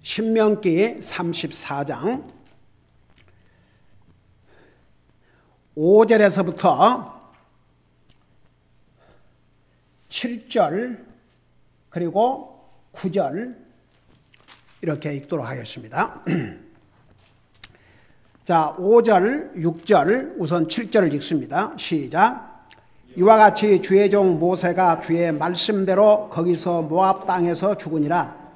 신명기 34장 5절에서부터 7절 그리고 9절 이렇게 읽도록 하겠습니다. 자, 5절, 6절, 우선 7절을 읽습니다. 시작. 이와 같이 주의 종 모세가 주의 말씀대로 거기서 모압 땅에서 죽으니라.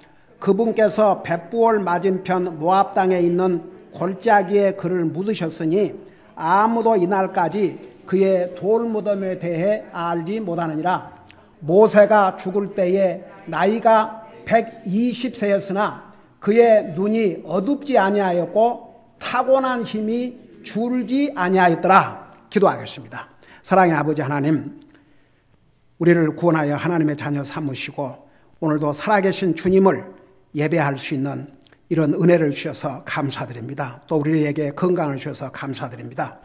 그분께서 벳부올 맞은편 모압 땅에 있는 골짜기에 그를 묻으셨으니 아무도 이날까지 그의 돌무덤에 대해 알지 못하느니라. 모세가 죽을 때에 나이가 120세였으나 그의 눈이 어둡지 아니하였고 타고난 힘이 줄지 아니하였더라. 기도하겠습니다. 사랑의 아버지 하나님, 우리를 구원하여 하나님의 자녀 삼으시고 오늘도 살아계신 주님을 예배할 수 있는 이런 은혜를 주셔서 감사드립니다. 또 우리에게 건강을 주셔서 감사드립니다.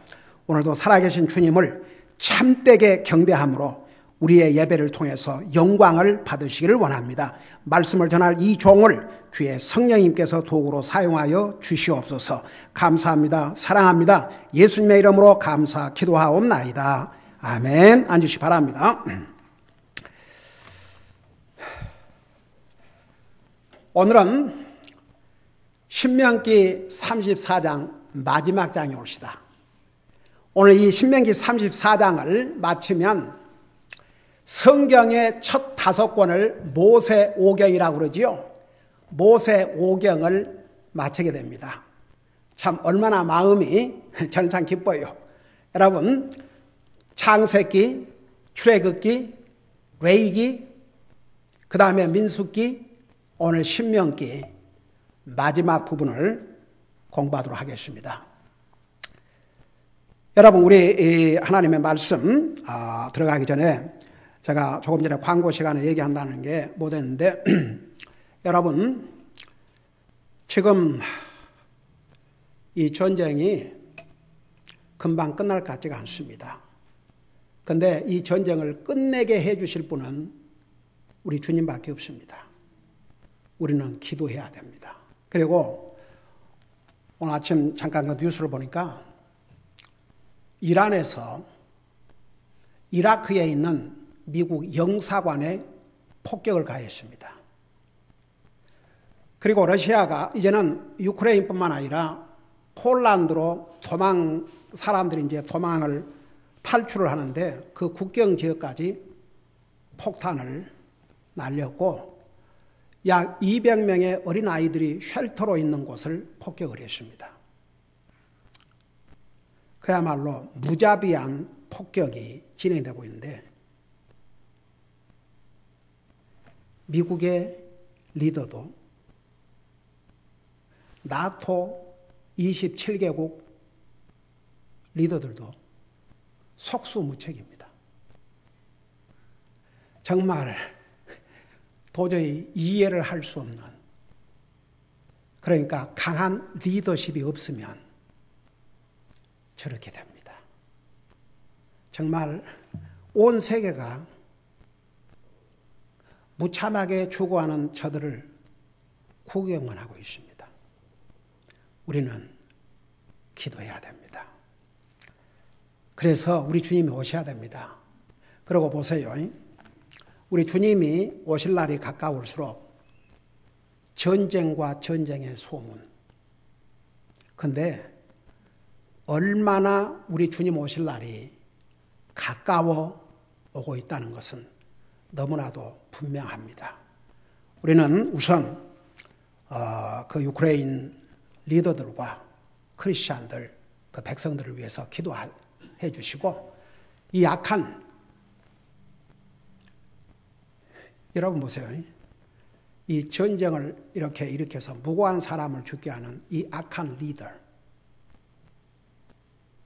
오늘도 살아계신 주님을 참되게 경배함으로 우리의 예배를 통해서 영광을 받으시기를 원합니다. 말씀을 전할 이 종을 주의 성령님께서 도구로 사용하여 주시옵소서. 감사합니다. 사랑합니다. 예수님의 이름으로 감사 기도하옵나이다. 아멘. 앉으시기 바랍니다. 오늘은 신명기 34장 마지막 장이 옵시다. 오늘 이 신명기 34장을 마치면 성경의 첫 5권을 모세 오경이라고 그러지요. 모세 오경을 마치게 됩니다. 참 얼마나 마음이 저는 참 기뻐요. 여러분, 창세기, 출애굽기, 레위기, 그 다음에 민수기, 오늘 신명기 마지막 부분을 공부하도록 하겠습니다. 여러분, 우리 하나님의 말씀 들어가기 전에 제가 조금 전에 광고 시간에 얘기한다는 게 못했는데 여러분, 지금 이 전쟁이 금방 끝날 것 같지가 않습니다. 그런데 이 전쟁을 끝내게 해 주실 분은 우리 주님밖에 없습니다. 우리는 기도해야 됩니다. 그리고 오늘 아침 잠깐 그 뉴스를 보니까 이란에서 이라크에 있는 미국 영사관에 폭격을 가했습니다. 그리고 러시아가 이제는 유크레인뿐만 아니라 폴란드로 사람들이 이제 도망을 탈출을 하는데 그 국경 지역까지 폭탄을 날렸고 약 200명의 어린아이들이 쉘터로 있는 곳을 폭격을 했습니다. 그야말로 무자비한 폭격이 진행되고 있는데 미국의 리더도 나토 27개국 리더들도 속수무책입니다. 정말 도저히 이해를 할 수 없는, 그러니까 강한 리더십이 없으면 저렇게 됩니다. 정말 온 세계가 무참하게 죽어가는 저들을 구경만 하고 있습니다. 우리는 기도해야 됩니다. 그래서 우리 주님이 오셔야 됩니다. 그러고 보세요. 우리 주님이 오실 날이 가까울수록 전쟁과 전쟁의 소문. 그런데 얼마나 우리 주님 오실 날이 가까워 오고 있다는 것은 너무나도 분명합니다. 우리는 우선 그 유크레인 리더들과 크리스찬들, 그 백성들을 위해서 기도해 주시고 이 악한 여러분 보세요. 이 전쟁을 이렇게 일으켜서 무고한 사람을 죽게 하는 이 악한 리더,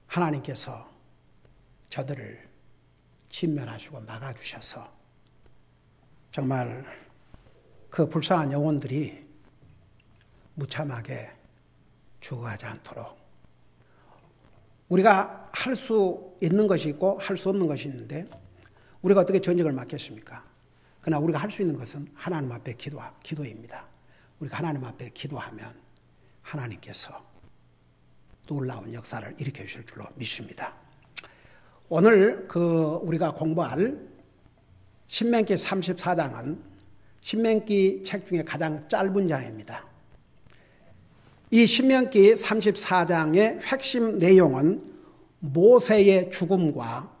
하나님께서 저들을 진멸하시고 막아주셔서 정말 그 불쌍한 영혼들이 무참하게 죽어가지 않도록 우리가 할 수 있는 것이 있고 할 수 없는 것이 있는데 우리가 어떻게 전쟁을 막겠습니까? 그러나 우리가 할 수 있는 것은 하나님 앞에 기도입니다. 우리가 하나님 앞에 기도하면 하나님께서 놀라운 역사를 일으켜 주실 줄로 믿습니다. 오늘 우리가 공부할 신명기 34장은 신명기 책 중에 가장 짧은 장입니다. 이 신명기 34장의 핵심 내용은 모세의 죽음과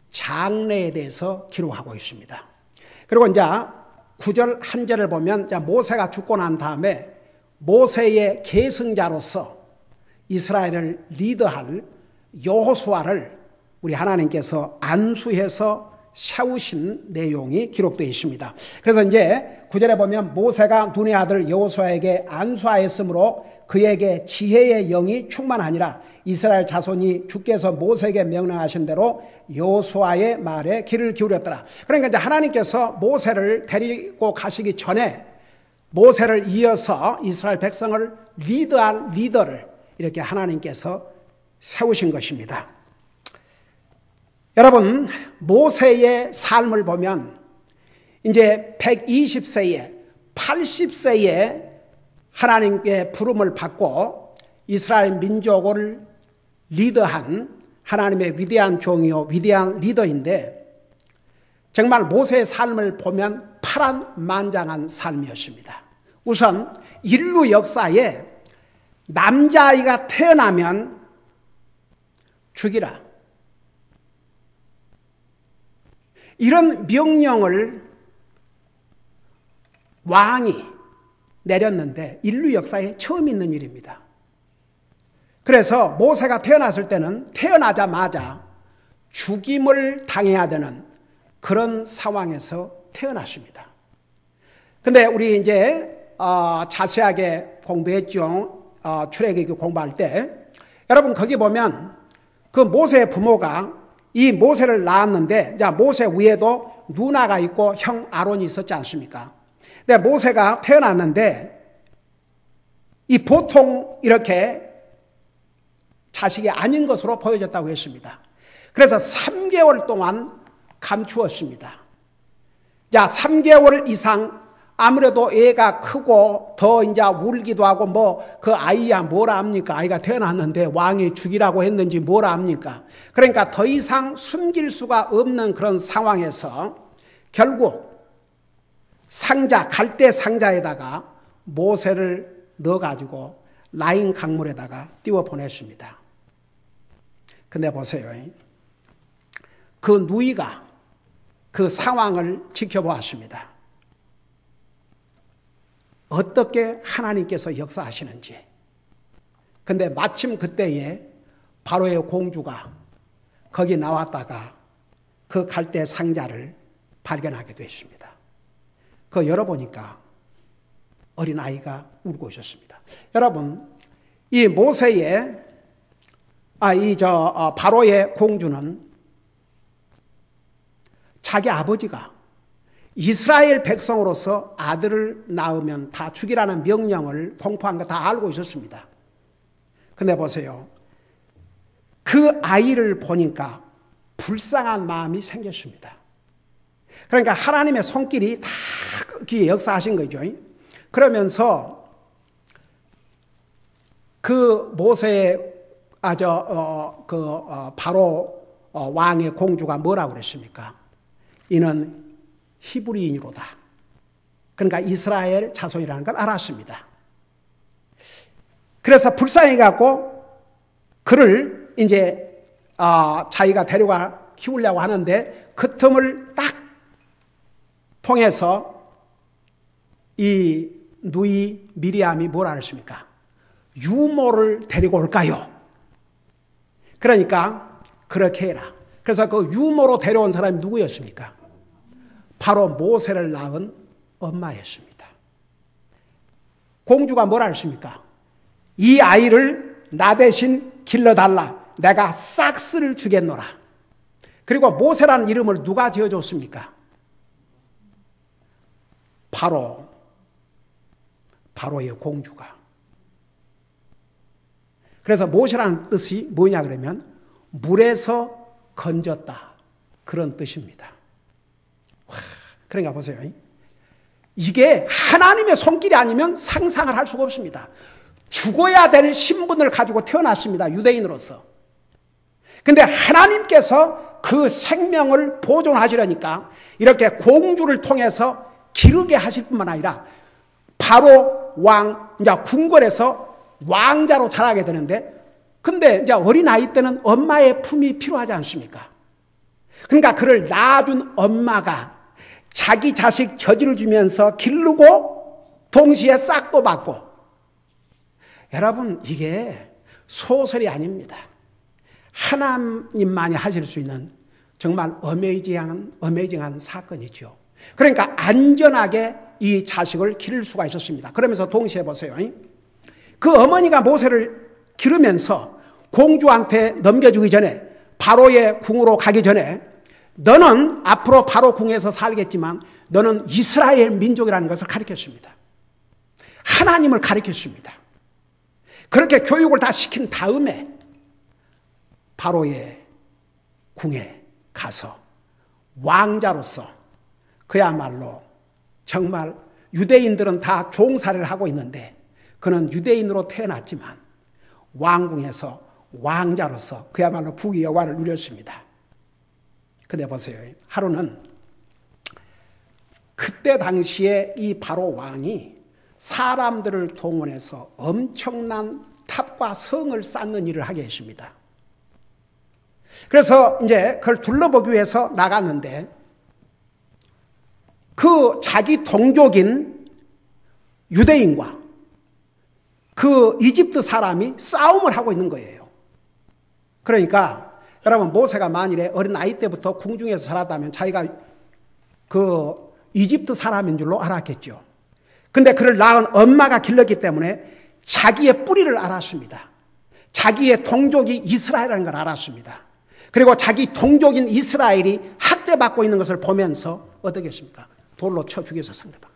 장례에 대해서 기록하고 있습니다. 그리고 이제 9절 한 절을 보면 이제 모세가 죽고 난 다음에 모세의 계승자로서 이스라엘을 리더할 여호수아를 우리 하나님께서 안수해서 세우신 내용이 기록되어 있습니다. 그래서 이제 9절에 보면 모세가 눈의 아들 여호수아에게 안수하였으므로 그에게 지혜의 영이 충만하니라. 이스라엘 자손이 주께서 모세에게 명령하신 대로 여호수아의 말에 귀를 기울였더라. 그러니까 이제 하나님께서 모세를 데리고 가시기 전에 모세를 이어서 이스라엘 백성을 리드할 리더를 이렇게 하나님께서 세우신 것입니다. 여러분, 모세의 삶을 보면 이제 120세에 80세에 하나님께 부름을 받고 이스라엘 민족을 리더한 하나님의 위대한 종이요 위대한 리더인데 정말 모세의 삶을 보면 파란만장한 삶이었습니다. 우선 인류 역사에 남자아이가 태어나면 죽이라, 이런 명령을 왕이 내렸는데 인류 역사에 처음 있는 일입니다. 그래서 모세가 태어났을 때는 태어나자마자 죽임을 당해야 되는 그런 상황에서 태어났습니다. 근데 우리 이제 자세하게 공부했죠. 출애굽기 공부할 때 여러분 거기 보면 그 모세의 부모가 이 모세를 낳았는데 모세 위에도 누나가 있고 형 아론이 있었지 않습니까? 근데 모세가 태어났는데 이 보통 이렇게 자식이 아닌 것으로 보여졌다고 했습니다. 그래서 3개월 동안 감추었습니다. 3개월 이상 아무래도 애가 크고 더 이제 울기도 하고 그 아이야 뭐라 합니까? 아이가 태어났는데 왕이 죽이라고 했는지 뭐라 합니까? 그러니까 더 이상 숨길 수가 없는 그런 상황에서 결국 갈대 상자에다가 모세를 넣어가지고 나인 강물에다가 띄워 보냈습니다. 근데 보세요. 그 누이가 그 상황을 지켜보았습니다. 어떻게 하나님께서 역사하시는지. 근데 마침 그때에 바로의 공주가 거기 나왔다가 그 갈대 상자를 발견하게 됐습니다. 그거 열어보니까 어린아이가 울고 있었습니다. 여러분, 이 모세의 바로의 공주는 자기 아버지가 이스라엘 백성으로서 아들을 낳으면 다 죽이라는 명령을 공포한 거 다 알고 있었습니다. 근데 보세요. 그 아이를 보니까 불쌍한 마음이 생겼습니다. 그러니까 하나님의 손길이 다 거기에 역사하신 거죠. 그러면서 그 모세의 바로 왕의 공주가 뭐라고 그랬습니까? 이는 히브리인이로다. 그러니까 이스라엘 자손이라는 걸 알았습니다. 그래서 불쌍히 갖고 그를 이제 자기가 데려가 키우려고 하는데 그 틈을 딱 통해서 이 누이 미리암이 뭐라 그랬습니까? 유모를 데리고 올까요? 그러니까 그렇게 해라. 그래서 그 유모로 데려온 사람이 누구였습니까? 바로 모세를 낳은 엄마였습니다. 공주가 뭐라 했습니까? 이 아이를 나 대신 길러달라. 내가 싹스를 주겠노라. 그리고 모세라는 이름을 누가 지어줬습니까? 바로의 공주가. 그래서 모세라는 뜻이 뭐냐 그러면 물에서 건졌다. 그런 뜻입니다. 그러니까 보세요. 이게 하나님의 손길이 아니면 상상을 할 수가 없습니다. 죽어야 될 신분을 가지고 태어났습니다. 유대인으로서. 근데 하나님께서 그 생명을 보존하시려니까 이렇게 공주를 통해서 기르게 하실 뿐만 아니라 바로 왕, 이제 궁궐에서 왕자로 자라게 되는데, 근데 이제 어린아이 때는 엄마의 품이 필요하지 않습니까? 그러니까 그를 낳아준 엄마가 자기 자식 젖을 주면서 기르고 동시에 싹도 받고. 여러분, 이게 소설이 아닙니다. 하나님만이 하실 수 있는 정말 어메이징한 사건이죠. 그러니까 안전하게 이 자식을 기를 수가 있었습니다. 그러면서 동시에 보세요. 그 어머니가 모세를 기르면서 공주한테 넘겨주기 전에, 바로의 궁으로 가기 전에, 너는 앞으로 바로 궁에서 살겠지만 너는 이스라엘 민족이라는 것을 가르쳤습니다. 하나님을 가르쳤습니다. 그렇게 교육을 다 시킨 다음에 바로의 궁에 가서 왕자로서, 그야말로 정말 유대인들은 다 종살이를 하고 있는데 그는 유대인으로 태어났지만 왕궁에서 왕자로서 그야말로 부귀 영화를 누렸습니다. 근데 보세요. 하루는 그때 당시에 이 바로 왕이 사람들을 동원해서 엄청난 탑과 성을 쌓는 일을 하게 했습니다. 그래서 이제 그걸 둘러보기 위해서 나갔는데 그 자기 동족인 유대인과 그 이집트 사람이 싸움을 하고 있는 거예요. 그러니까 여러분, 모세가 만일에 어린 아이 때부터 궁중에서 살았다면 자기가 그 이집트 사람인 줄로 알았겠죠. 근데 그를 낳은 엄마가 길렀기 때문에 자기의 뿌리를 알았습니다. 자기의 동족이 이스라엘이라는 걸 알았습니다. 그리고 자기 동족인 이스라엘이 학대받고 있는 것을 보면서 어떻게 했습니까? 돌로 쳐 죽여서 상대방을.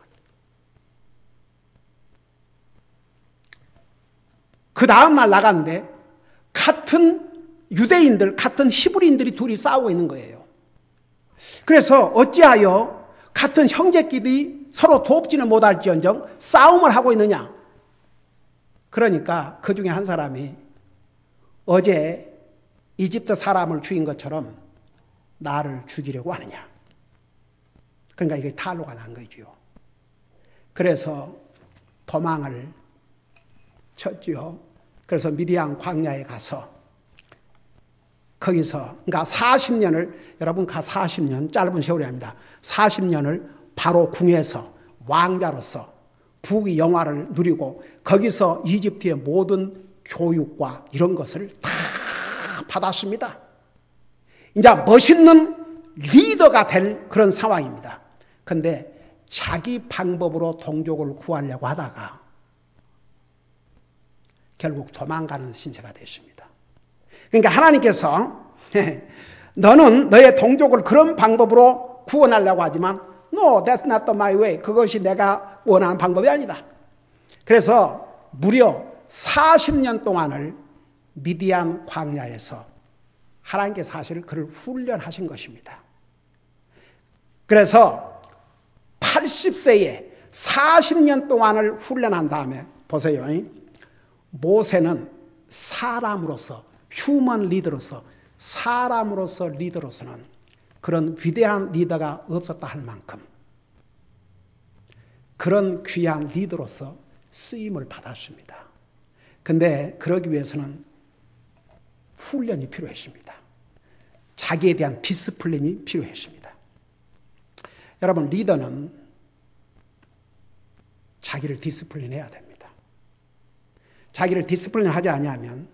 그 다음날 나갔는데 같은 유대인들, 같은 히브리인들이 둘이 싸우고 있는 거예요. 그래서 어찌하여 같은 형제끼리 서로 돕지는 못할지언정 싸움을 하고 있느냐? 그러니까 그 중에 한 사람이 어제 이집트 사람을 죽인 것처럼 나를 죽이려고 하느냐? 그러니까 이게 탈로가 난 거죠. 그래서 도망을 쳤죠. 그래서 미디안 광야에 가서 거기서, 그러니까 40년을, 여러분, 40년, 짧은 세월이 아닙니다. 40년을 바로 궁에서 왕자로서 부귀 영화를 누리고 거기서 이집트의 모든 교육과 이런 것을 다 받았습니다. 이제 멋있는 리더가 될 그런 상황입니다. 근데 자기 방법으로 동족을 구하려고 하다가 결국 도망가는 신세가 됐습니다. 그러니까 하나님께서 너는 너의 동족을 그런 방법으로 구원하려고 하지만 No, that's not my way. 그것이 내가 원하는 방법이 아니다. 그래서 무려 40년 동안을 미디안 광야에서 하나님께서 사실 그를 훈련하신 것입니다. 그래서 80세에 40년 동안을 훈련한 다음에 보세요. 모세는 사람으로서, 휴먼 리더로서, 사람으로서 리더로서는 그런 위대한 리더가 없었다 할 만큼 그런 귀한 리더로서 쓰임을 받았습니다. 근데 그러기 위해서는 훈련이 필요했습니다. 자기에 대한 디스플린이 필요했습니다. 여러분, 리더는 자기를 디스플린해야 됩니다. 자기를 디스플린하지 아니하면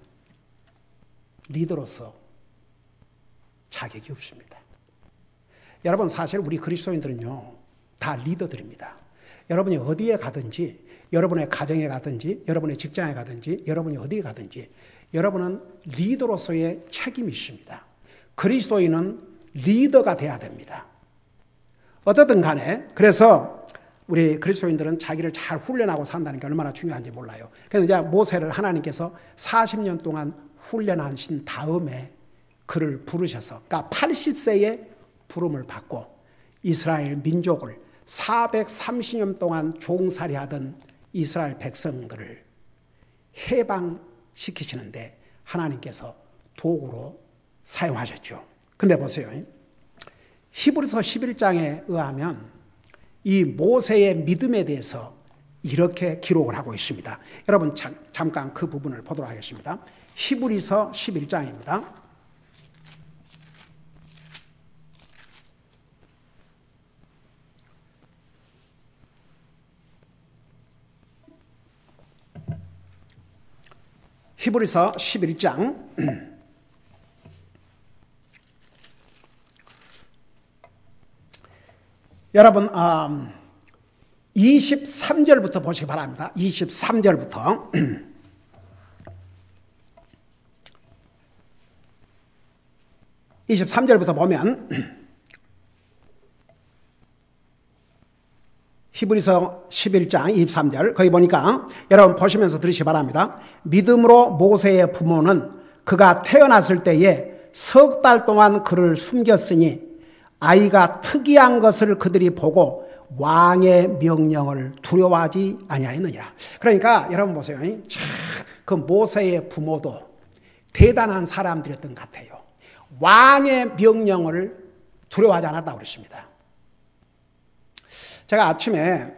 리더로서 자격이 없습니다. 여러분, 사실 우리 그리스도인들은요, 다 리더들입니다. 여러분이 어디에 가든지, 여러분의 가정에 가든지, 여러분의 직장에 가든지, 여러분이 어디에 가든지 여러분은 리더로서의 책임이 있습니다. 그리스도인은 리더가 돼야 됩니다. 어떻든 간에, 그래서 우리 그리스도인들은 자기를 잘 훈련하고 산다는 게 얼마나 중요한지 몰라요. 그래서 이제 모세를 하나님께서 40년 동안 훈련하신 다음에 그를 부르셔서, 그러니까 80세에 부름을 받고 이스라엘 민족을 430년 동안 종살이하던 이스라엘 백성들을 해방시키시는데 하나님께서 도구로 사용하셨죠. 근데 보세요. 히브리서 11장에 의하면 이 모세의 믿음에 대해서 이렇게 기록을 하고 있습니다. 여러분 잠깐 그 부분을 보도록 하겠습니다. 히브리서 11장입니다. 히브리서 11장 여러분 23절부터 보시기 바랍니다. 23절부터 23절부터 보면 히브리서 11장 23절 거기 보니까 여러분 보시면서 들으시기 바랍니다. 믿음으로 모세의 부모는 그가 태어났을 때에 석 달 동안 그를 숨겼으니 아이가 특이한 것을 그들이 보고 왕의 명령을 두려워하지 아니하였느니라. 그러니까 여러분 보세요. 그 모세의 부모도 대단한 사람들이었던 것 같아요. 왕의 명령을 두려워하지 않았다고 그랬습니다. 제가 아침에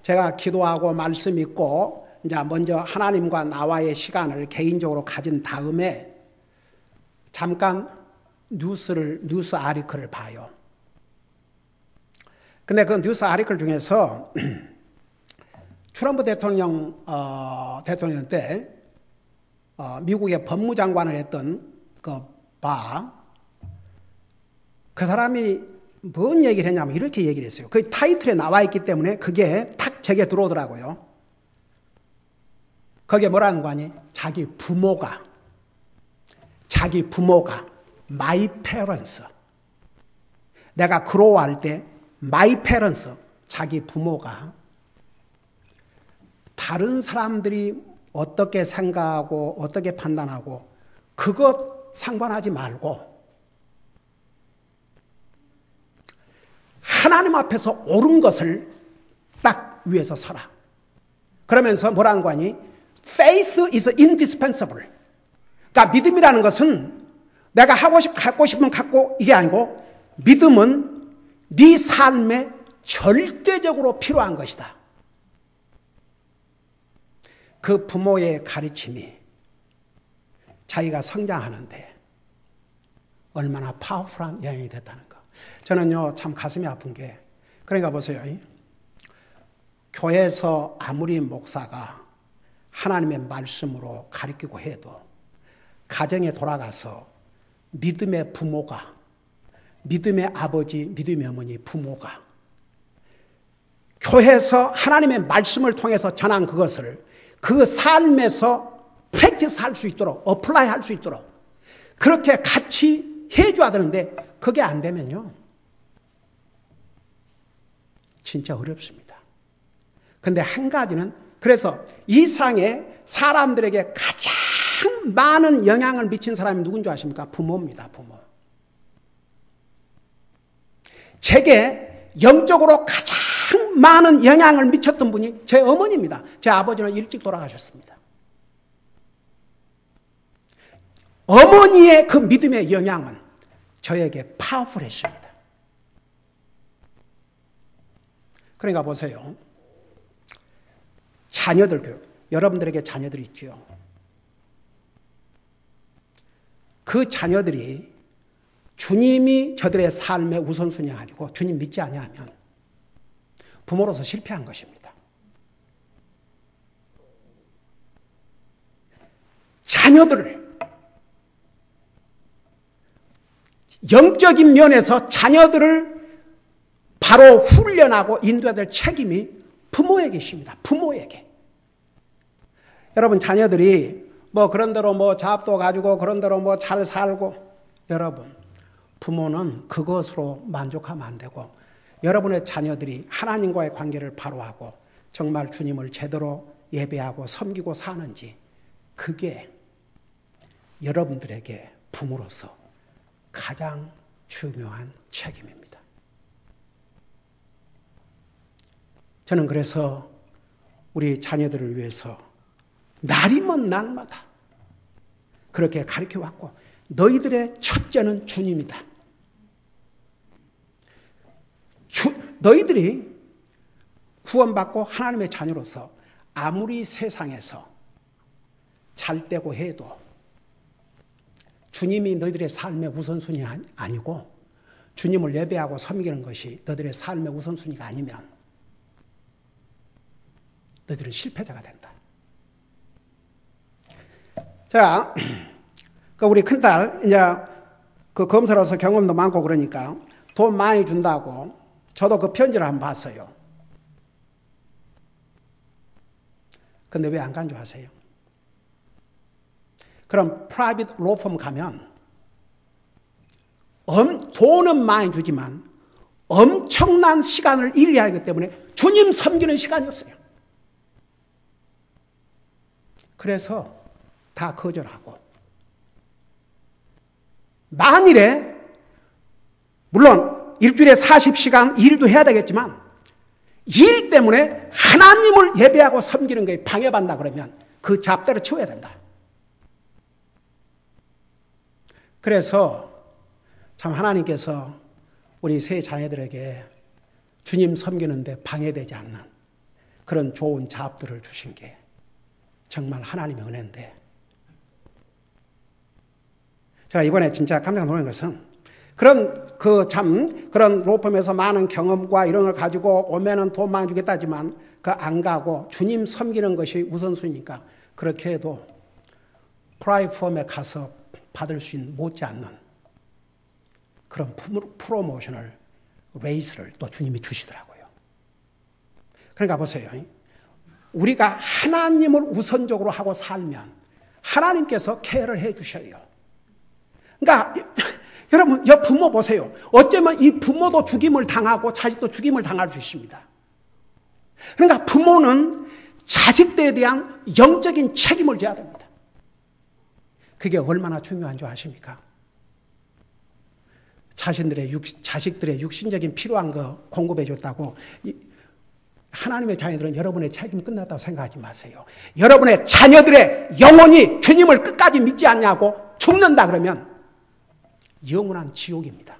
제가 기도하고 말씀 읽고 이제 먼저 하나님과 나와의 시간을 개인적으로 가진 다음에 잠깐 뉴스 아리클을 봐요. 근데 그 뉴스 아리클 중에서 트럼프 대통령 때 미국의 법무장관을 했던 그 사람이 뭔 얘기를 했냐면 이렇게 얘기를 했어요. 그 타이틀에 나와 있기 때문에 그게 탁 제게 들어오더라고요. 거기에 뭐라는 거 아니? 자기 부모가 my parents, 내가 그로워할 때 my parents, 자기 부모가 다른 사람들이 어떻게 생각하고 어떻게 판단하고 그것 상관하지 말고 하나님 앞에서 옳은 것을 딱 위에서 서라. 그러면서 뭐라는 거 아니? Faith is indispensable. 그러니까 믿음이라는 것은 내가 갖고 싶으면 갖고 이게 아니고 믿음은 네 삶에 절대적으로 필요한 것이다. 그 부모의 가르침이 자기가 성장하는데 얼마나 파워풀한 영향이 됐다는 거. 저는요 참 가슴이 아픈 게 그러니까 보세요. 교회에서 아무리 목사가 하나님의 말씀으로 가르치고 해도 가정에 돌아가서 믿음의 부모가 믿음의 아버지, 믿음의 어머니, 부모가 교회에서 하나님의 말씀을 통해서 전한 그것을 그 삶에서 프랙티스 할 수 있도록 어플라이 할 수 있도록 그렇게 같이 해줘야 되는데 그게 안 되면요 진짜 어렵습니다. 근데 한 가지는 그래서 이 상에 사람들에게 가장 많은 영향을 미친 사람이 누군지 아십니까? 부모입니다. 부모. 제게 영적으로 가장 많은 영향을 미쳤던 분이 제 어머니입니다. 제 아버지는 일찍 돌아가셨습니다. 어머니의 그 믿음의 영향은 저에게 파워풀했습니다. 그러니까 보세요. 자녀들 교육. 여러분들에게 자녀들이 있죠. 그 자녀들이 주님이 저들의 삶의 우선순위가 아니고 주님 믿지 아니하면 부모로서 실패한 것입니다. 자녀들을 영적인 면에서 자녀들을 바로 훈련하고 인도해야 될 책임이 부모에게 있습니다. 부모에게. 여러분 자녀들이 뭐 그런대로 뭐 잡도 가지고 그런대로 뭐 잘 살고 여러분 부모는 그것으로 만족하면 안 되고 여러분의 자녀들이 하나님과의 관계를 바로 하고 정말 주님을 제대로 예배하고 섬기고 사는지 그게 여러분들에게 부모로서 가장 중요한 책임입니다. 저는 그래서 우리 자녀들을 위해서 날이면 날마다 그렇게 가르쳐왔고, 너희들의 첫째는 주님이다. 너희들이 구원받고 하나님의 자녀로서 아무리 세상에서 잘되고 해도 주님이 너희들의 삶의 우선순위 아니고 주님을 예배하고 섬기는 것이 너희들의 삶의 우선순위가 아니면 너희들은 실패자가 된다. 자, 우리 큰딸 이제 그 검사로서 경험도 많고 그러니까 돈 많이 준다고 저도 그 편지를 한번 봤어요. 근데 왜 안 간주하세요? 그럼 프라이빗 로펌 가면 돈은 많이 주지만 엄청난 시간을 일해야 하기 때문에 주님 섬기는 시간이 없어요. 그래서 다 거절하고, 만일에 물론 일주일에 40시간 일도 해야 되겠지만 일 때문에 하나님을 예배하고 섬기는 것에 방해받는다 그러면 그 잡대로 치워야 된다. 그래서 참 하나님께서 우리 세 자녀들에게 주님 섬기는데 방해되지 않는 그런 좋은 잡들을 주신 게 정말 하나님의 은혜인데, 제가 이번에 진짜 깜짝 놀란 것은 그런 로펌에서 많은 경험과 이런 걸 가지고 오면은 돈 많이 주겠다지만 그 안 가고 주님 섬기는 것이 우선순위니까 그렇게 해도 프라이폼에 가서 받을 수 있는 못지않는 그런 프로모션을, 레이스를 또 주님이 주시더라고요. 그러니까 보세요. 우리가 하나님을 우선적으로 하고 살면 하나님께서 케어를 해 주셔요. 그러니까 여러분, 부모 보세요. 어쩌면 이 부모도 죽임을 당하고 자식도 죽임을 당할 수 있습니다. 그러니까 부모는 자식들에 대한 영적인 책임을 져야 됩니다. 그게 얼마나 중요한 줄 아십니까? 자식들의 육신적인 필요한 거 공급해 줬다고 하나님의 자녀들은 여러분의 책임이 끝났다고 생각하지 마세요. 여러분의 자녀들의 영혼이 주님을 끝까지 믿지 않냐고 죽는다 그러면 영원한 지옥입니다.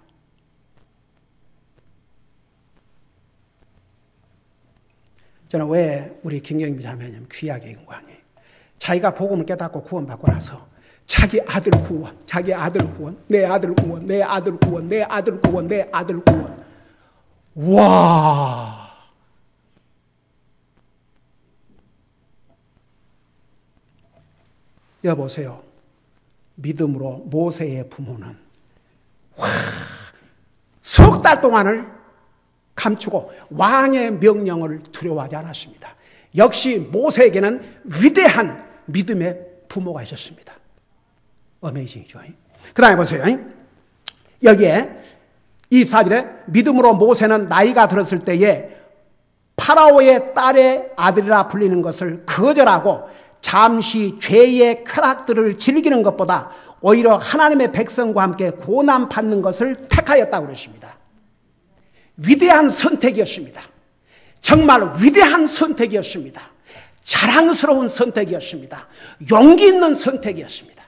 저는 왜 우리 김경임 자매님 귀하게 영광이, 자기가 복음을 깨닫고 구원받고 나서 자기 아들 구원, 내 아들 구원, 내 아들 구원, 내 아들 구원, 내 아들 구원. 와! 여보세요. 믿음으로 모세의 부모는 석 달 동안을 감추고 왕의 명령을 두려워하지 않았습니다. 역시 모세에게는 위대한 믿음의 부모가 있었습니다. 어메이징이죠. 그 다음에 보세요. 여기에 24절에 믿음으로 모세는 나이가 들었을 때에 파라오의 딸의 아들이라 불리는 것을 거절하고 잠시 죄의 쾌락들을 즐기는 것보다 오히려 하나님의 백성과 함께 고난받는 것을 택하였다고 그러십니다. 위대한 선택이었습니다. 정말 위대한 선택이었습니다. 자랑스러운 선택이었습니다. 용기 있는 선택이었습니다.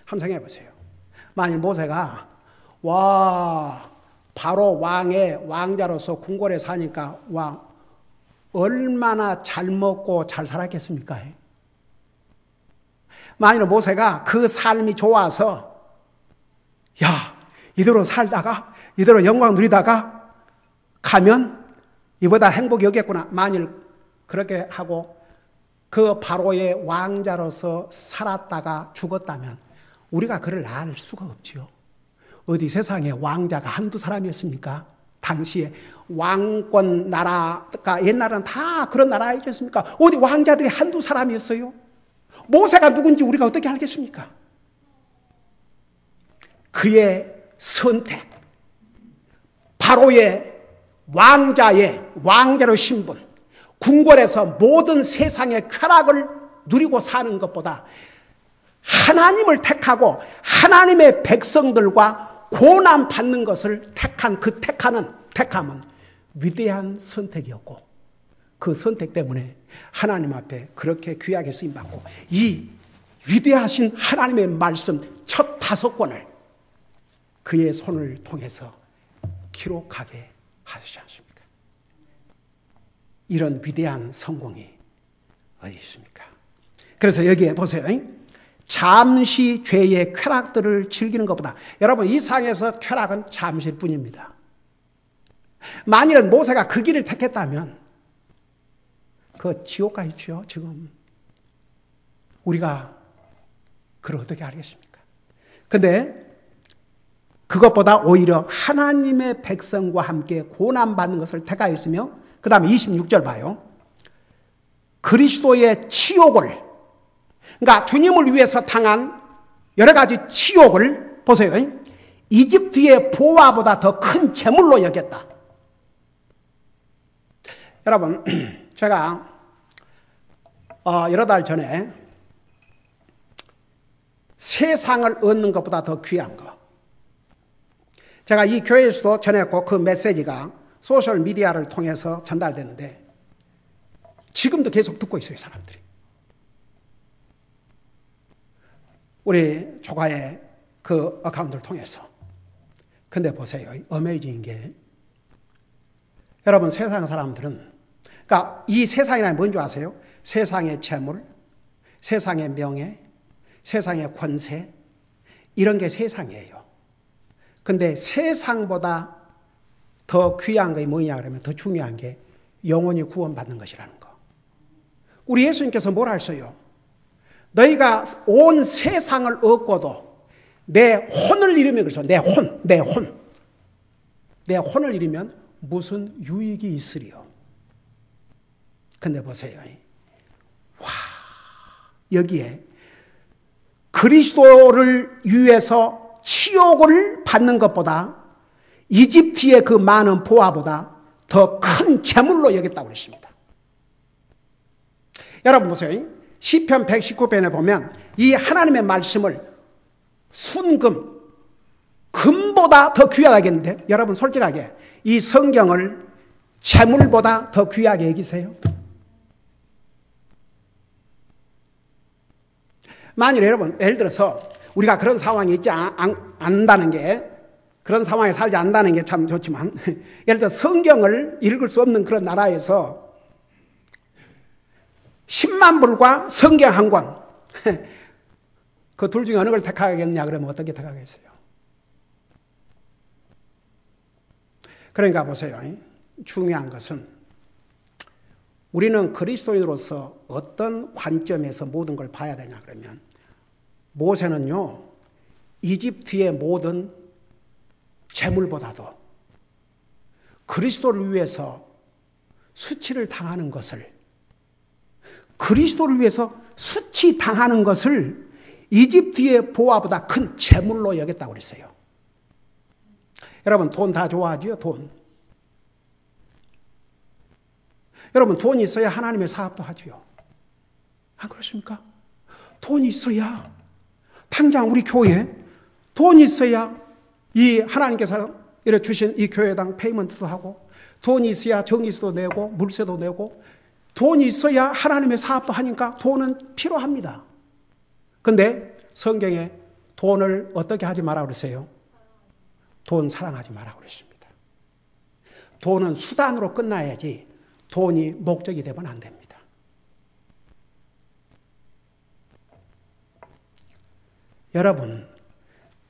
한번 생각해 보세요. 만일 모세가 바로 왕의 왕자로서 궁궐에 사니까 얼마나 잘 먹고 잘 살았겠습니까? 만일 모세가 그 삶이 좋아서 이대로 살다가 이대로 영광 누리다가 가면 이보다 행복이 없겠구나. 만일 그렇게 하고 그 바로의 왕자로서 살았다가 죽었다면 우리가 그를 알 수가 없지요. 어디 세상에 왕자가 한두 사람이었습니까? 당시에 왕권 나라가 옛날에는 다 그런 나라였습니까? 어디 왕자들이 한두 사람이었어요? 모세가 누군지 우리가 어떻게 알겠습니까? 그의 선택, 바로의 왕자로 신분, 궁궐에서 모든 세상의 쾌락을 누리고 사는 것보다 하나님을 택하고 하나님의 백성들과 고난 받는 것을 택한 그 택함은 위대한 선택이었고 그 선택 때문에 하나님 앞에 그렇게 귀하게 쓰임받고 이 위대하신 하나님의 말씀 첫 5권을 그의 손을 통해서 기록하게 하시지 않습니까? 이런 위대한 성공이 어디 있습니까? 그래서 여기에 보세요. 잠시 죄의 쾌락들을 즐기는 것보다, 여러분 이 상에서 쾌락은 잠시일 뿐입니다. 만일은 모세가 그 길을 택했다면 그 지옥 가 있죠. 지금 우리가 그걸 어떻게 알겠습니까? 근데 그것보다 오히려 하나님의 백성과 함께 고난받는 것을 택하였으며, 그 다음에 26절 봐요. 그리스도의 치욕을, 그러니까 주님을 위해서 당한 여러 가지 치욕을 보세요. 이집트의 보화보다 더 큰 재물로 여겼다. 여러분, 제가 여러 달 전에 세상을 얻는 것보다 더 귀한 거, 제가 이 교회에서도 전했고 그 메시지가 소셜미디어를 통해서 전달됐는데 지금도 계속 듣고 있어요, 사람들이. 우리 조카의 그 어카운트를 통해서. 근데 보세요, 어메이징인 게, 여러분 세상 사람들은, 그러니까 이 세상이란 뭔지 아세요? 세상의 재물, 세상의 명예, 세상의 권세, 이런 게 세상이에요. 근데 세상보다 더 귀한 게 뭐냐 그러면, 더 중요한 게 영원히 구원받는 것이라는 거. 우리 예수님께서 뭐라 하셨어요? 너희가 온 세상을 얻고도 내 혼을 잃으면, 그래서 내 혼을 잃으면 무슨 유익이 있으리요? 근데 보세요. 와, 여기에 그리스도를 위해서 치욕을 받는 것보다 이집트의 그 많은 보화보다 더 큰 재물로 여겼다고 그랬습니다. 여러분 보세요. 시편 119편에 보면 이 하나님의 말씀을 순금, 금보다 더 귀하게 여기는데, 여러분 솔직하게 이 성경을 재물보다 더 귀하게 여기세요? 만일 여러분, 예를 들어서 우리가 그런 상황이 있지 않는다는 게, 그런 상황에 살지 않는다는 게 참 좋지만, 예를 들어 성경을 읽을 수 없는 그런 나라에서 10만 불과 성경 한 권, 그 둘 중에 어느 걸 택하겠냐 그러면 어떻게 택하겠어요? 그러니까 보세요. 중요한 것은 우리는 그리스도인으로서 어떤 관점에서 모든 걸 봐야 되냐 그러면, 모세는요, 이집트의 모든 재물보다도 그리스도를 위해서 수치를 당하는 것을, 그리스도를 위해서 수치당하는 것을 이집트의 보화보다 큰 재물로 여겼다고 그랬어요. 여러분 돈 다 좋아하지요? 돈. 여러분 돈이 있어야 하나님의 사업도 하지요. 안 그렇습니까? 돈이 있어야, 당장 우리 교회 돈이 있어야 이 하나님께서 이렇게 주신 이 교회당 페이먼트도 하고, 돈이 있어야 정기세도 내고 물세도 내고, 돈이 있어야 하나님의 사업도 하니까 돈은 필요합니다. 그런데 성경에 돈을 어떻게 하지 마라 그러세요? 돈 사랑하지 마라 그랬습니다. 돈은 수단으로 끝나야지 돈이 목적이 되면 안 됩니다. 여러분,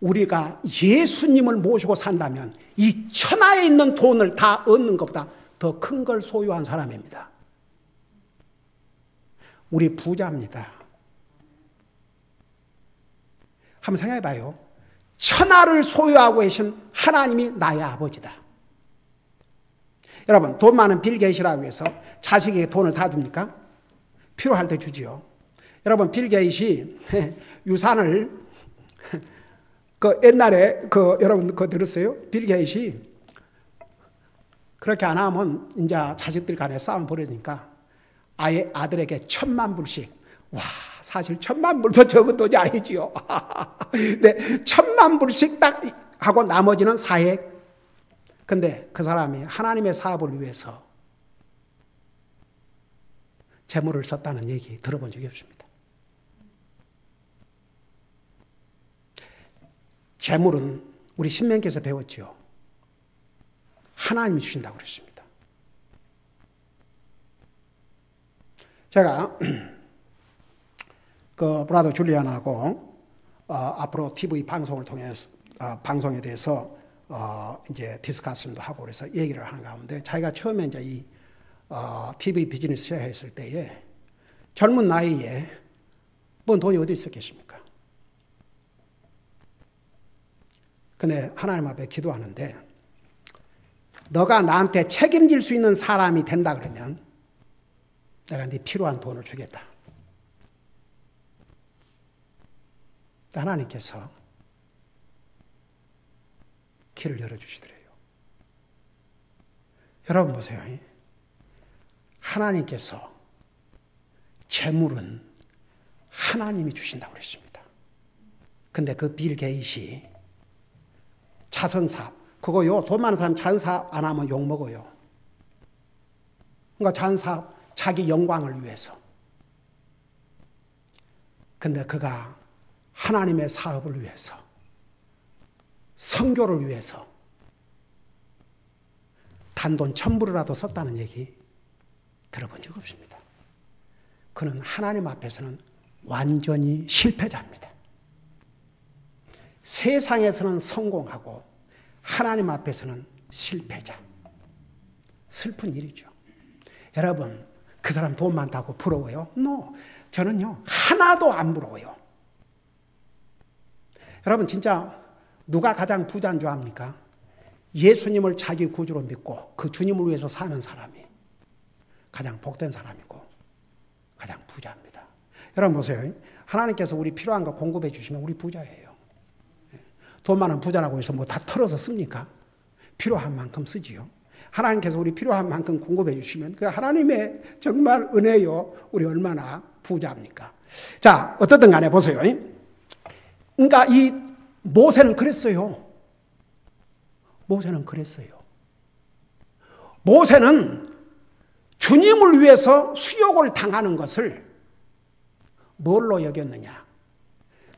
우리가 예수님을 모시고 산다면 이 천하에 있는 돈을 다 얻는 것보다 더 큰 걸 소유한 사람입니다. 우리 부자입니다. 한번 생각해 봐요. 천하를 소유하고 계신 하나님이 나의 아버지다. 여러분, 돈 많은 빌 게이츠라고 해서 자식에게 돈을 다 줍니까? 필요할 때 주지요. 여러분, 빌 게이츠 유산을 그 옛날에 여러분 그거 들었어요? 빌 게이츠 그렇게 안 하면 이제 자식들 간에 싸움 벌어지니까 아예 아들에게 1,000,000불씩, 와, 사실 1,000,000불도 적은 돈이 아니지요. 네, 1,000,000불씩 딱 하고 나머지는 사회 근데 그 사람이 하나님의 사업을 위해서 재물을 썼다는 얘기 들어본 적이 없습니다. 재물은 우리 신명기에서 배웠지요. 하나님이 주신다고 그랬습니다. 제가 그 브라더 줄리안하고 앞으로 TV 방송을 통해서 방송에 대해서 이제 디스커션도 하고 그래서 얘기를 하는 가운데 자기가 처음에 이제 이 TV 비즈니스 시작했을 때에 젊은 나이에 뭔 돈이 어디 있었겠습니까? 근데 하나님 앞에 기도하는데 너가 나한테 책임질 수 있는 사람이 된다 그러면 내가 네 필요한 돈을 주겠다. 하나님께서 길을 열어주시더래요. 여러분 보세요. 하나님께서 재물은 하나님이 주신다고 그랬습니다. 근데 그 빌 게이츠 자선사업, 그거요, 돈 많은 사람 자선사업 안 하면 욕먹어요. 그러니까 자선사업, 자기 영광을 위해서. 근데 그가 하나님의 사업을 위해서, 선교를 위해서 단돈 1,000불이라도 썼다는 얘기 들어본 적 없습니다. 그는 하나님 앞에서는 완전히 실패자입니다. 세상에서는 성공하고 하나님 앞에서는 실패자. 슬픈 일이죠. 여러분, 그 사람 돈 많다고 부러워요? No. 저는요, 하나도 안 부러워요. 여러분, 진짜 누가 가장 부자인 줄 압니까? 예수님을 자기 구주로 믿고 그 주님을 위해서 사는 사람이 가장 복된 사람이고 가장 부자입니다. 여러분 보세요. 하나님께서 우리 필요한 거 공급해 주시면 우리 부자예요. 돈 많은 부자라고 해서 뭐 다 털어서 씁니까? 필요한 만큼 쓰지요. 하나님께서 우리 필요한 만큼 공급해 주시면 그 하나님의 정말 은혜요. 우리 얼마나 부자입니까? 자, 어떻든 간에 보세요. 그러니까 이 모세는 그랬어요. 모세는 그랬어요. 모세는 주님을 위해서 수욕을 당하는 것을 뭘로 여겼느냐?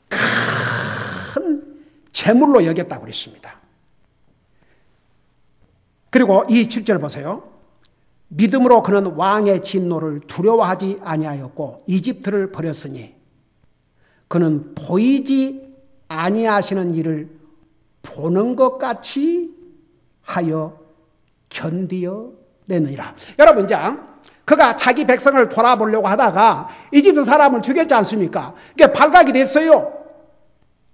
큰 재물로 여겼다고 그랬습니다. 그리고 이 7절 보세요. 믿음으로 그는 왕의 진노를 두려워하지 아니하였고 이집트를 버렸으니 그는 보이지 아니하시는 일을 보는 것 같이 하여 견디어 내느니라. 여러분, 이제 그가 자기 백성을 돌아보려고 하다가 이집트 사람을 죽였지 않습니까? 그게 발각이 됐어요.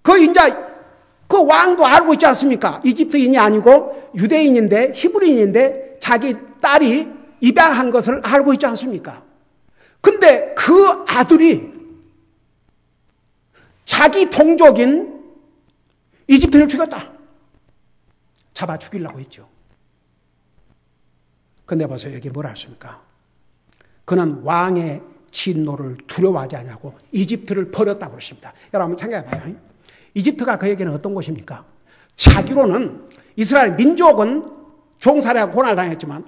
그 왕도 알고 있지 않습니까? 이집트인이 아니고 유대인인데 히브리인인데 자기 딸이 입양한 것을 알고 있지 않습니까? 근데 그 아들이 자기 동족인 이집트인을 죽였다. 잡아 죽이려고 했죠. 근데 보세요. 여기 뭐라 하십니까? 그는 왕의 진노를 두려워하지 않냐고 이집트를 버렸다고 그러십니다. 여러분 생각해 봐요. 이집트가 그에게는 어떤 곳입니까? 자기로는 이스라엘 민족은 종살이하고 고난을 당했지만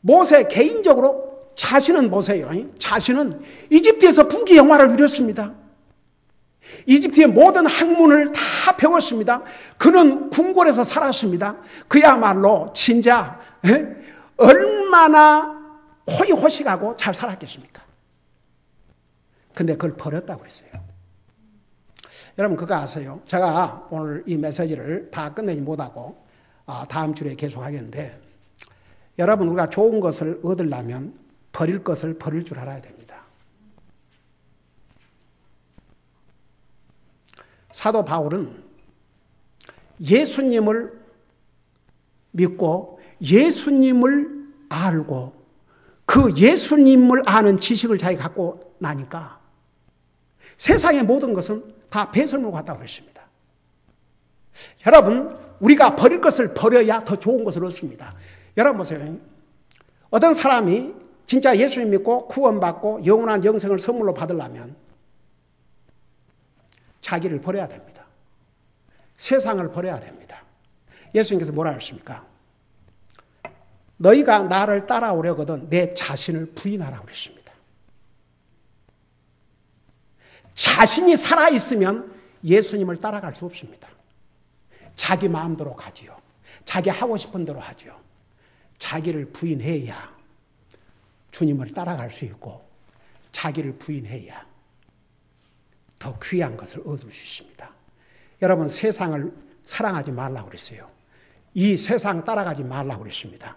모세 개인적으로 자신은 보세요. 자신은 이집트에서 부귀 영화를 누렸습니다. 이집트의 모든 학문을 다 배웠습니다. 그는 궁궐에서 살았습니다. 그야말로 진짜 얼마나 호의호식하고 잘 살았겠습니까? 근데 그걸 버렸다고 그랬어요. 여러분 그거 아세요? 제가 오늘 이 메시지를 다 끝내지 못하고 다음 주에 계속하겠는데 여러분 우리가 좋은 것을 얻으려면 버릴 것을 버릴 줄 알아야 됩니다. 사도 바울은 예수님을 믿고 예수님을 알고 그 예수님을 아는 지식을 자기가 갖고 나니까 세상의 모든 것은 다 배설물 같다고 그랬습니다. 여러분 우리가 버릴 것을 버려야 더 좋은 것을 얻습니다. 여러분 보세요. 어떤 사람이 진짜 예수님 믿고 구원받고 영원한 영생을 선물로 받으려면 자기를 버려야 됩니다. 세상을 버려야 됩니다. 예수님께서 뭐라 하셨습니까? 너희가 나를 따라오려거든 내 자신을 부인하라 그랬습니다. 자신이 살아있으면 예수님을 따라갈 수 없습니다. 자기 마음대로 가지요. 자기 하고 싶은 대로 하죠. 자기를 부인해야 주님을 따라갈 수 있고 자기를 부인해야 더 귀한 것을 얻을 수 있습니다. 여러분, 세상을 사랑하지 말라고 그랬어요. 이 세상 따라가지 말라고 그랬습니다.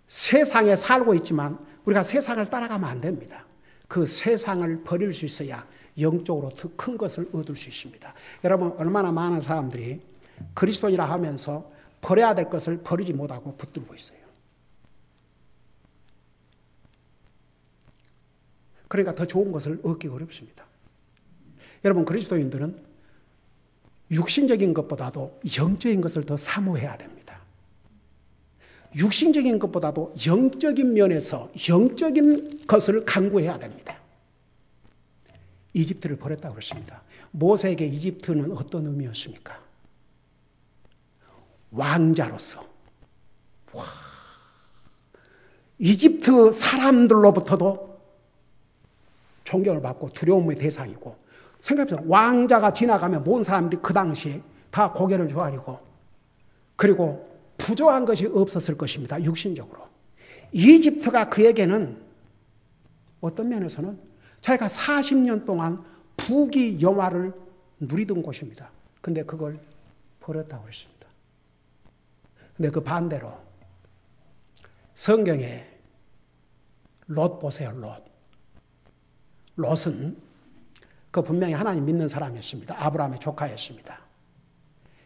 세상에 살고 있지만 우리가 세상을 따라가면 안 됩니다. 그 세상을 버릴 수 있어야 영적으로 더 큰 것을 얻을 수 있습니다. 여러분, 얼마나 많은 사람들이 그리스도인이라 하면서 버려야 될 것을 버리지 못하고 붙들고 있어요. 그러니까 더 좋은 것을 얻기 어렵습니다. 여러분, 그리스도인들은 육신적인 것보다도 영적인 것을 더 사모해야 됩니다. 육신적인 것보다도 영적인 면에서 영적인 것을 강구해야 됩니다. 이집트를 버렸다고 그랬습니다. 모세에게 이집트는 어떤 의미였습니까? 왕자로서. 와. 이집트 사람들로부터도 존경을 받고 두려움의 대상이고, 생각해보세요. 왕자가 지나가면 모든 사람들이 그 당시에 다 고개를 조아리고, 그리고 부족한 것이 없었을 것입니다. 육신적으로. 이집트가 그에게는 어떤 면에서는 자기가 40년 동안 부귀 영화를 누리던 곳입니다. 근데 그걸 버렸다고 했습니다. 근데 그 반대로 성경에 롯 보세요. 롯은 그 분명히 하나님 믿는 사람이었습니다. 아브라함의 조카였습니다.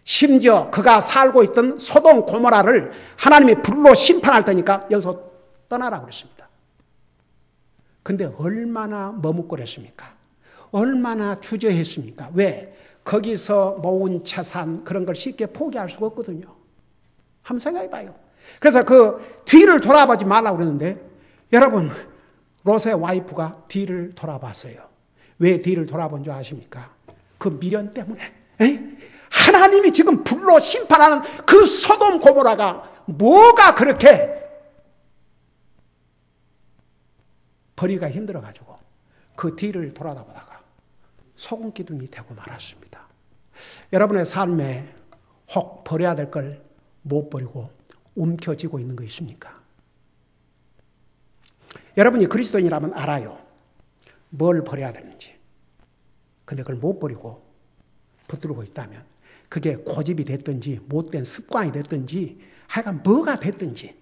심지어 그가 살고 있던 소돔 고모라를 하나님이 불로 심판할 테니까 여기서 떠나라고 그랬습니다. 근데 얼마나 머뭇거렸습니까? 얼마나 주저했습니까? 왜? 거기서 모은 재산 그런 걸 쉽게 포기할 수가 없거든요. 한번 생각해 봐요. 그래서 그 뒤를 돌아보지 말라고 그러는데, 여러분, 롯의 와이프가 뒤를 돌아봤어요. 왜 뒤를 돌아본 줄 아십니까? 그 미련 때문에. 하나님이 지금 불로 심판하는 그 소돔 고모라가 뭐가 그렇게 버리기가 힘들어가지고 그 뒤를 돌아다보다가 소금 기둥이 되고 말았습니다. 여러분의 삶에 혹 버려야 될 걸 못 버리고 움켜쥐고 있는 거 있습니까? 여러분이 그리스도인이라면 알아요. 뭘 버려야 되는지. 근데 그걸 못 버리고 붙들고 있다면 그게 고집이 됐든지 못된 습관이 됐든지 하여간 뭐가 됐든지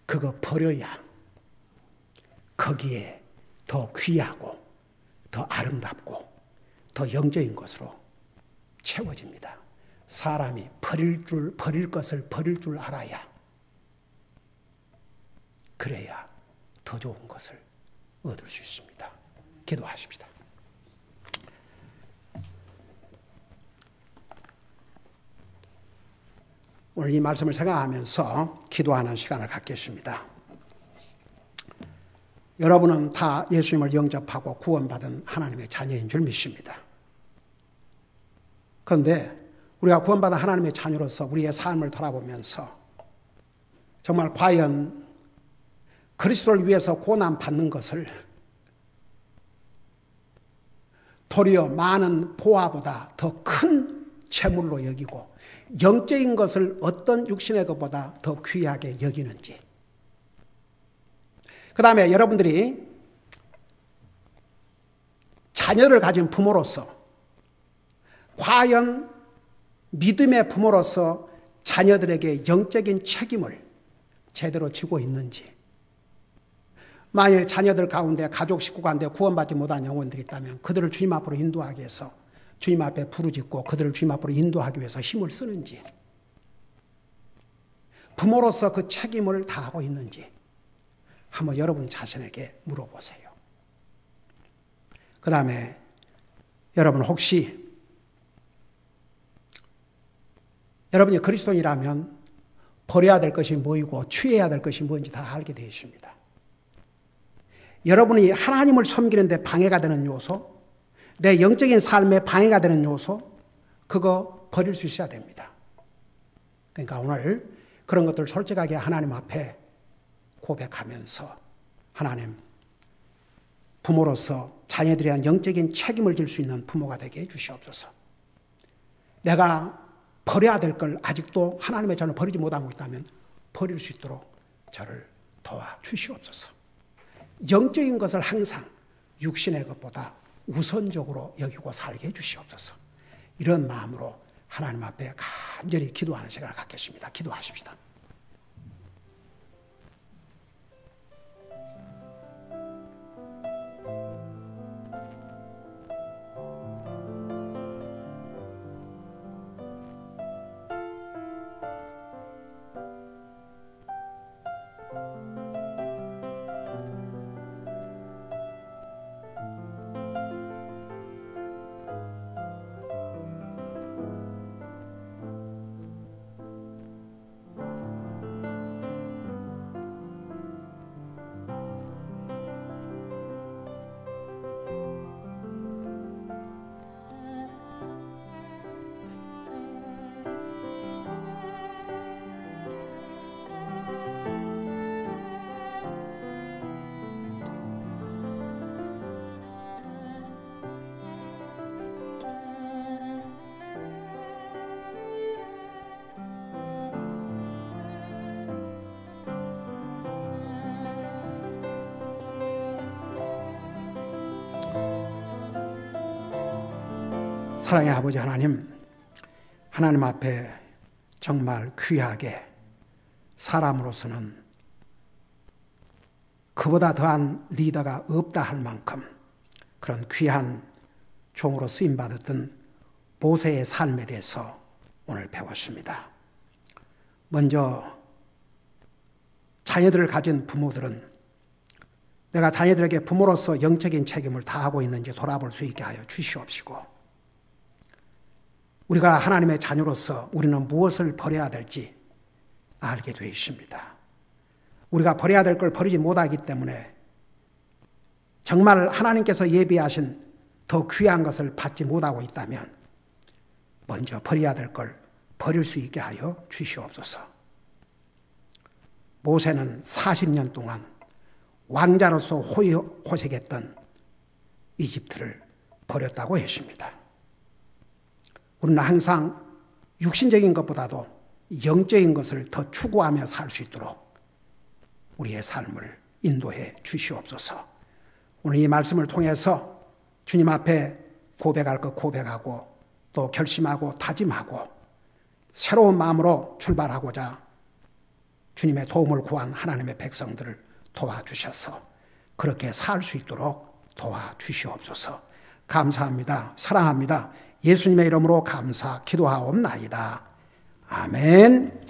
그거 버려야 거기에 더 귀하고 더 아름답고 더 영적인 것으로 채워집니다. 사람이 버릴 것을 버릴 줄 알아야, 그래야 더 좋은 것을 얻을 수 있습니다. 기도하십시다. 오늘 이 말씀을 생각하면서 기도하는 시간을 갖겠습니다. 여러분은 다 예수님을 영접하고 구원받은 하나님의 자녀인 줄 믿습니다. 그런데 우리가 구원받은 하나님의 자녀로서 우리의 삶을 돌아보면서 정말 과연 그리스도를 위해서 고난받는 것을 도리어 많은 보화보다 더 큰 재물로 여기고 영적인 것을 어떤 육신의 것보다 더 귀하게 여기는지, 그 다음에 여러분들이 자녀를 가진 부모로서 과연 믿음의 부모로서 자녀들에게 영적인 책임을 제대로 지고 있는지, 만일 자녀들 가운데 가족 식구 가운데 구원받지 못한 영혼들이 있다면 그들을 주님 앞으로 인도하기 위해서 주님 앞에 부르짖고 그들을 주님 앞으로 인도하기 위해서 힘을 쓰는지, 부모로서 그 책임을 다하고 있는지 한번 여러분 자신에게 물어보세요. 그 다음에 여러분 혹시 여러분이 그리스도인이라면 버려야 될 것이 뭐이고 취해야 될 것이 뭔지 다 알게 되어 있습니다. 여러분이 하나님을 섬기는 데 방해가 되는 요소, 내 영적인 삶에 방해가 되는 요소, 그거 버릴 수 있어야 됩니다. 그러니까 오늘 그런 것들 솔직하게 하나님 앞에 고백하면서 하나님, 부모로서 자녀들에 대한 영적인 책임을 질 수 있는 부모가 되게 해주시옵소서. 내가 버려야 될 걸 아직도 하나님의 자녀를 버리지 못하고 있다면 버릴 수 있도록 저를 도와주시옵소서. 영적인 것을 항상 육신의 것보다 우선적으로 여기고 살게 해주시옵소서. 이런 마음으로 하나님 앞에 간절히 기도하는 시간을 갖겠습니다. 기도하십시다. 사랑의 아버지 하나님, 하나님 앞에 정말 귀하게 사람으로서는 그보다 더한 리더가 없다 할 만큼 그런 귀한 종으로 쓰임받았던 모세의 삶에 대해서 오늘 배웠습니다. 먼저 자녀들을 가진 부모들은 내가 자녀들에게 부모로서 영적인 책임을 다하고 있는지 돌아볼 수 있게 하여 주시옵시고, 우리가 하나님의 자녀로서 우리는 무엇을 버려야 될지 알게 되어 있습니다. 우리가 버려야 될 걸 버리지 못하기 때문에 정말 하나님께서 예비하신 더 귀한 것을 받지 못하고 있다면 먼저 버려야 될 걸 버릴 수 있게 하여 주시옵소서. 모세는 40년 동안 왕자로서 호색했던 이집트를 버렸다고 했습니다. 우리는 항상 육신적인 것보다도 영적인 것을 더 추구하며 살 수 있도록 우리의 삶을 인도해 주시옵소서. 오늘 이 말씀을 통해서 주님 앞에 고백할 것 고백하고 또 결심하고 다짐하고 새로운 마음으로 출발하고자 주님의 도움을 구한 하나님의 백성들을 도와주셔서 그렇게 살 수 있도록 도와주시옵소서. 감사합니다. 사랑합니다. 예수님의 이름으로 감사 기도하옵나이다. 아멘.